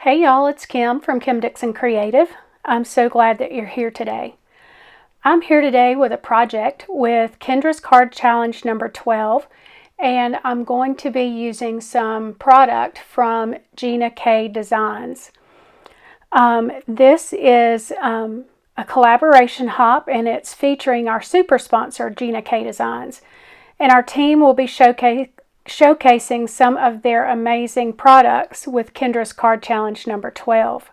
Hey y'all, it's Kim from Kim Dixon Creative. I'm so glad that you're here today. I'm here today with a project with Kendra's Card Challenge number 12, and I'm going to be using some product from Gina K Designs. This is a collaboration hop, and it's featuring our super sponsor, Gina K Designs. And our team will be showcasing some of their amazing products with Kendra's Card Challenge number 12.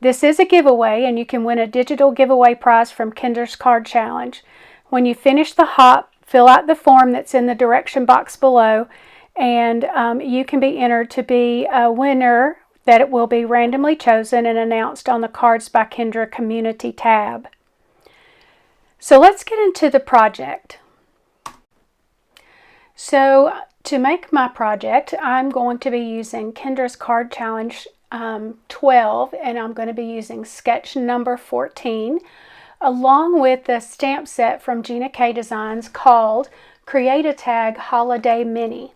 This is a giveaway, and you can win a digital giveaway prize from Kendra's Card Challenge. When you finish the hop, fill out the form that's in the direction box below, and you can be entered to be a winner that it will be randomly chosen and announced on the Cards by Kendra community tab. So let's get into the project. So to make my project, I'm going to be using Kendra's Card Challenge 12, and I'm going to be using sketch number 14, along with the stamp set from Gina K Designs called Create a Tag Holiday Mini.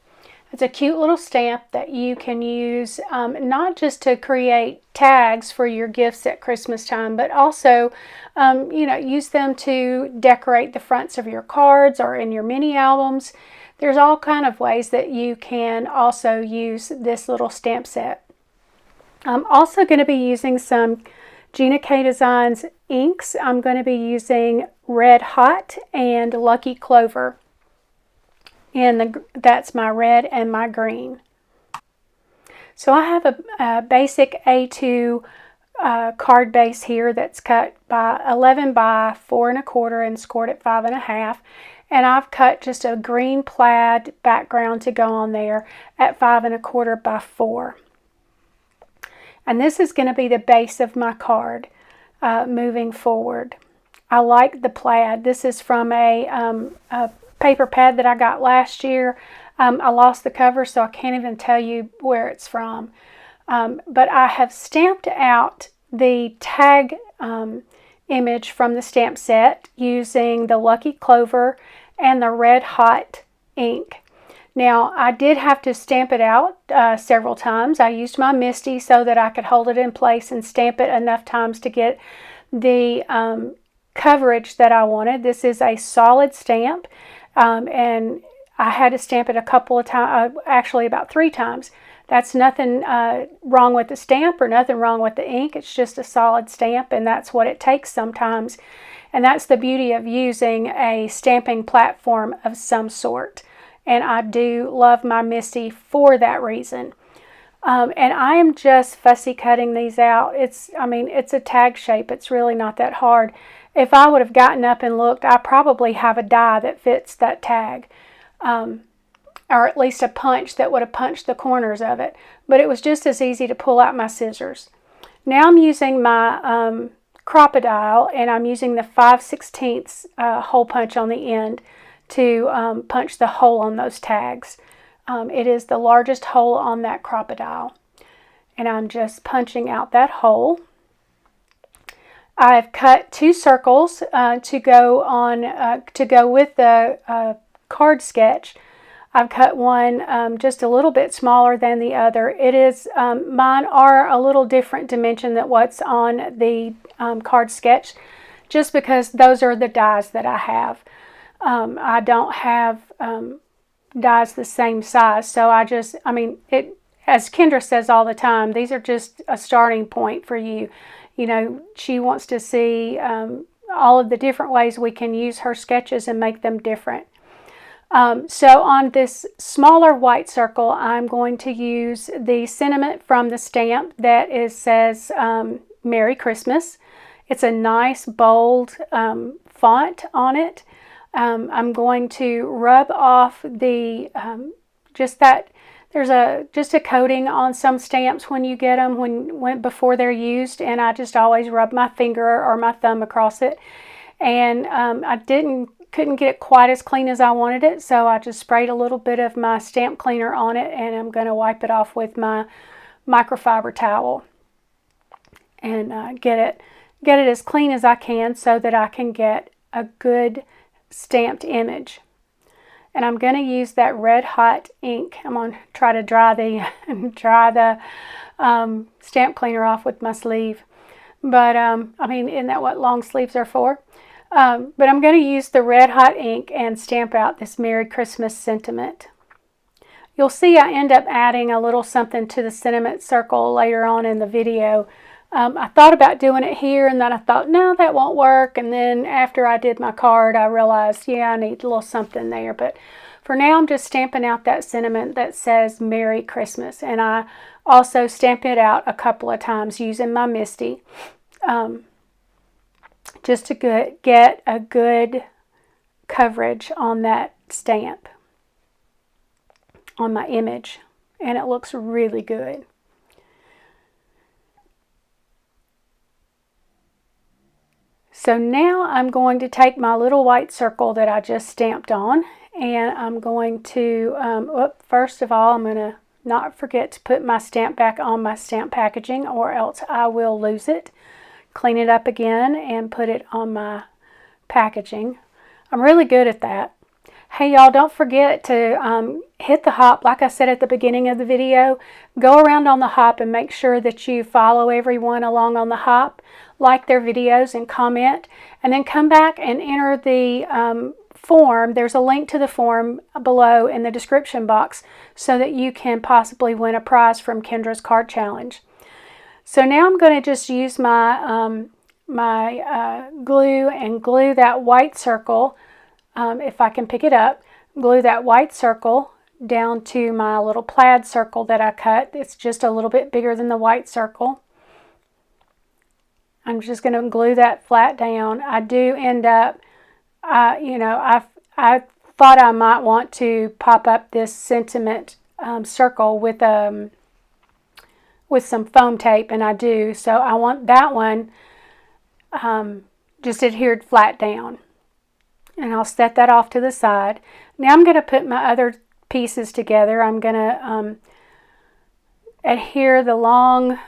It's a cute little stamp that you can use not just to create tags for your gifts at Christmas time, but also use them to decorate the fronts of your cards or in your mini albums. There's all kind of ways that you can also use this little stamp set. I'm also going to be using some Gina K Designs inks. I'm going to be using Red Hot and Lucky Clover. And that's my red and my green. So I have a basic A2 card base here that's cut by 11 by 4 1/4 and scored at 5 1/2. And I've cut just a green plaid background to go on there at 5 1/4 by 4. And this is going to be the base of my card moving forward. I like the plaid. This is from a paper pad that I got last year. I lost the cover, so I can't even tell you where it's from. But I have stamped out the tag image from the stamp set using the Lucky Clover and the Red Hot ink. Now, I did have to stamp it out several times. I used my Misty so that I could hold it in place and stamp it enough times to get the coverage that I wanted. This is a solid stamp, and I had to stamp it a couple of times, actually about 3 times. That's nothing wrong with the stamp or nothing wrong with the ink. It's just a solid stamp, and that's what it takes sometimes. And that's the beauty of using a stamping platform of some sort. And I do love my Misty for that reason. And I am just fussy cutting these out. It's a tag shape. It's really not that hard. If I would have gotten up and looked, I probably have a die that fits that tag. Or at least a punch that would have punched the corners of it. But it was just as easy to pull out my scissors. Now I'm using my Crop-A-Dile, and I'm using the 5/16 hole punch on the end to punch the hole on those tags. It is the largest hole on that Crop-A-Dile. And I'm just punching out that hole. I've cut 2 circles to go with the card sketch. I've cut one just a little bit smaller than the other. It is mine are a little different dimension than what's on the card sketch, just because those are the dies that I have. I don't have dies the same size, so as Kendra says all the time, these are just a starting point for you. You know, she wants to see all of the different ways we can use her sketches and make them different. So on this smaller white circle, I'm going to use the sentiment from the stamp that says Merry Christmas. It's a nice bold font on it. I'm going to rub off the there's just a coating on some stamps when you get them before they're used, and I just always rub my finger or my thumb across it. And I couldn't get it quite as clean as I wanted it, so I just sprayed a little bit of my stamp cleaner on it, and I'm going to wipe it off with my microfiber towel and get it as clean as I can so that I can get a good stamped image. and I'm going to use that red hot ink. I'm going to try to dry the stamp cleaner off with my sleeve. But, I mean, isn't that what long sleeves are for? But I'm going to use the red hot ink and stamp out this Merry Christmas sentiment. You'll see I end up adding a little something to the sentiment circle later on in the video. I thought about doing it here, and then I thought, no, that won't work. And then after I did my card, I realized, yeah, I need a little something there. But for now, I'm just stamping out that sentiment that says Merry Christmas. And I also stamp it out a couple of times using my Misty, just to get a good coverage on that stamp, on my image, and it looks really good. So now I'm going to take my little white circle that I just stamped on, and I'm going to, first of all, I'm going to not forget to put my stamp back on my stamp packaging, or else I will lose it. Clean it up again and put it on my packaging. I'm really good at that. Hey y'all, don't forget to hit the hop. Like I said at the beginning of the video, go around on the hop and make sure that you follow everyone along on the hop, like their videos and comment, and then come back and enter the form. There's a link to the form below in the description box so that you can possibly win a prize from Kendra's Card Challenge. So now I'm going to just use my glue and glue that white circle, if I can pick it up, glue that white circle down to my little plaid circle that I cut. It's just a little bit bigger than the white circle. I'm just going to glue that flat down. I do end up, you know, I thought I might want to pop up this sentiment circle with some foam tape, and I do. So I want that one just adhered flat down. And I'll set that off to the side. Now I'm going to put my other pieces together. I'm going to adhere the long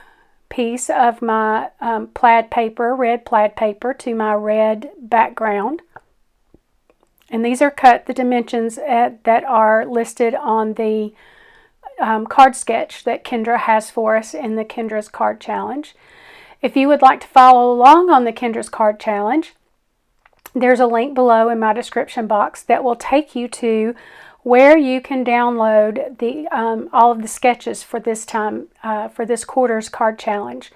piece of my plaid paper, red plaid paper, to my red background. And these are cut the dimensions that are listed on the card sketch that Kendra has for us in the Kendra's Card Challenge. If you would like to follow along on the Kendra's Card Challenge, there's a link below in my description box that will take you to where you can download the all of the sketches for this time, for this quarter's card challenge.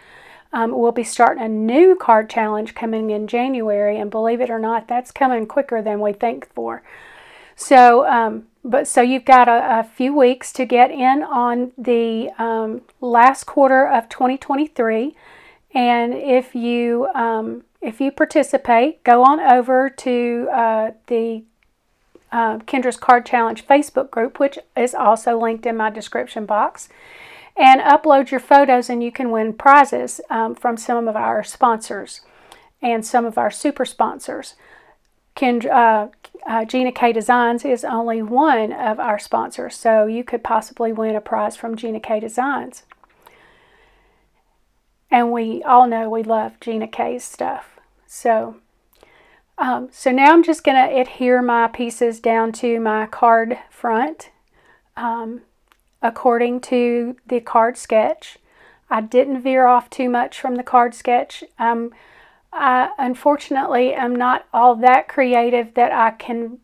We'll be starting a new card challenge coming in January, and believe it or not, that's coming quicker than we think for. So, so you've got a few weeks to get in on the last quarter of 2023, and if you participate, go on over to the Kendra's Card Challenge Facebook group, which is also linked in my description box, and upload your photos, and you can win prizes from some of our sponsors and some of our super sponsors. Gina K Designs is only one of our sponsors, so you could possibly win a prize from Gina K Designs. And we all know we love Gina K's stuff. So now I'm just going to adhere my pieces down to my card front according to the card sketch. I didn't veer off too much from the card sketch. I unfortunately am not all that creative that I can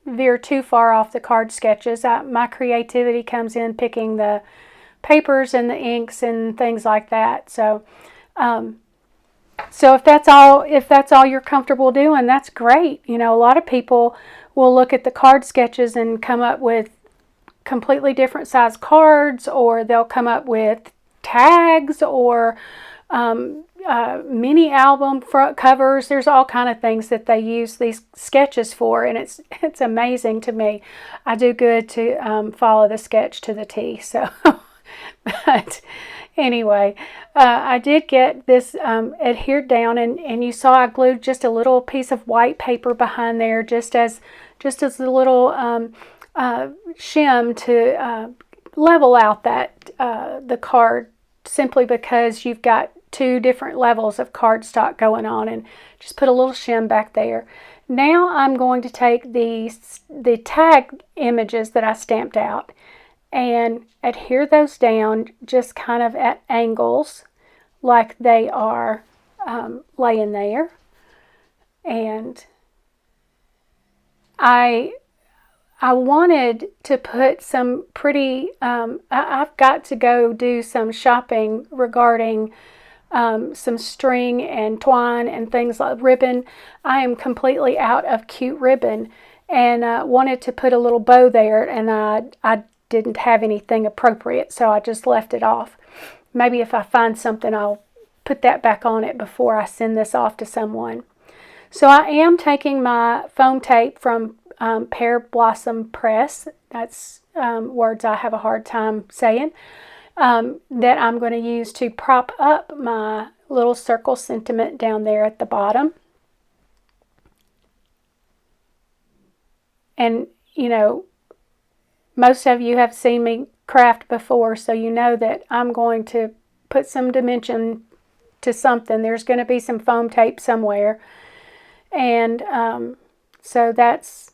veer too far off the card sketches. My creativity comes in picking the papers and the inks and things like that. So if that's all you're comfortable doing, that's great. You know, a lot of people will look at the card sketches and come up with completely different size cards, or they'll come up with tags, or mini album front covers. There's all kind of things that they use these sketches for, and it's amazing to me. I do good to follow the sketch to the T. So, but anyway, I did get this adhered down, and you saw I glued just a little piece of white paper behind there, just as a little shim to level out that the card, simply because you've got two different levels of cardstock going on, and just put a little shim back there. Now I'm going to take the tag images that I stamped out and adhere those down just kind of at angles like they are laying there. And I wanted to put some pretty, I've got to go do some shopping regarding some string and twine and things like ribbon. I am completely out of cute ribbon and wanted to put a little bow there, and I didn't have anything appropriate, so I just left it off. Maybe if I find something, I'll put that back on it before I send this off to someone. So I am taking my foam tape from Pear Blossom Press. That's words I have a hard time saying. That I'm going to use to prop up my little circle sentiment down there at the bottom. And, you know, most of you have seen me craft before, so you know that I'm going to put some dimension to something. There's going to be some foam tape somewhere. And so that's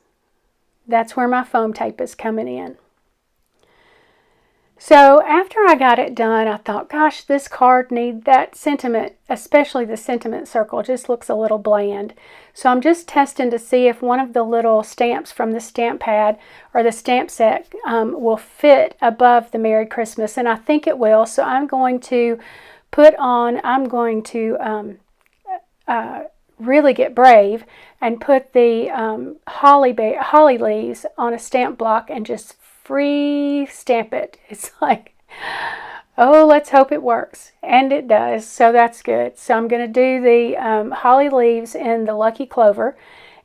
where my foam tape is coming in. So after I got it done, I thought, gosh, this card needs that sentiment, especially the sentiment circle, just looks a little bland. So I'm just testing to see if one of the little stamps from the stamp pad or the stamp set will fit above the Merry Christmas, and I think it will. So I'm going to really get brave and put the holly leaves on a stamp block and just free stamp it. It's like, oh, let's hope it works. And it does, so that's good. So I'm going to do the holly leaves in the Lucky Clover,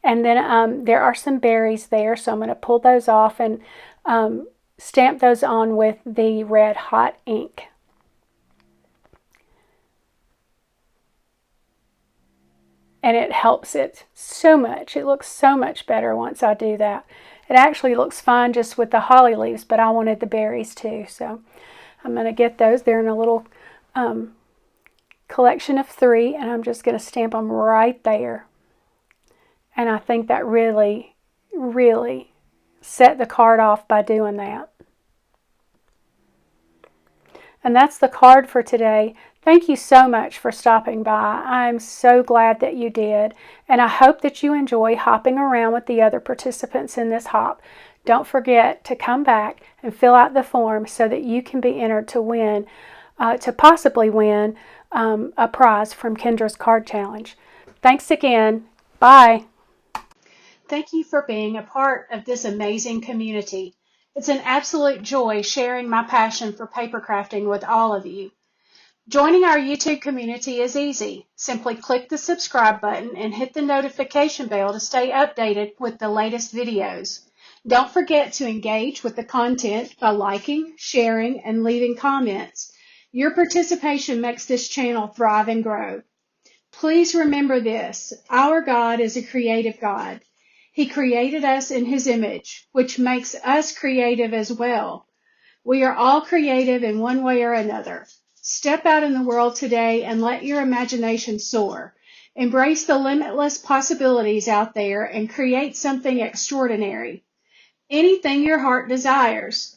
and then there are some berries there, so I'm going to pull those off and stamp those on with the red hot ink. And it helps it so much. It looks so much better once I do that. It actually looks fine just with the holly leaves, but I wanted the berries too. So I'm going to get those. They're in a little collection of 3, and I'm just going to stamp them right there. And I think that really, really set the card off by doing that. And that's the card for today. Thank you so much for stopping by. I'm so glad that you did, and I hope that you enjoy hopping around with the other participants in this hop. Don't forget to come back and fill out the form so that you can be entered to win, to possibly win a prize from Kendra's Card Challenge. Thanks again. Bye. Thank you for being a part of this amazing community. It's an absolute joy sharing my passion for paper crafting with all of you. Joining our YouTube community is easy. Simply click the subscribe button and hit the notification bell to stay updated with the latest videos. Don't forget to engage with the content by liking, sharing, and leaving comments. Your participation makes this channel thrive and grow. Please remember this: our God is a creative God. He created us in His image, which makes us creative as well. We are all creative in one way or another. Step out in the world today and let your imagination soar. Embrace the limitless possibilities out there and create something extraordinary. Anything your heart desires.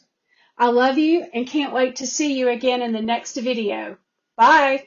I love you and can't wait to see you again in the next video. Bye.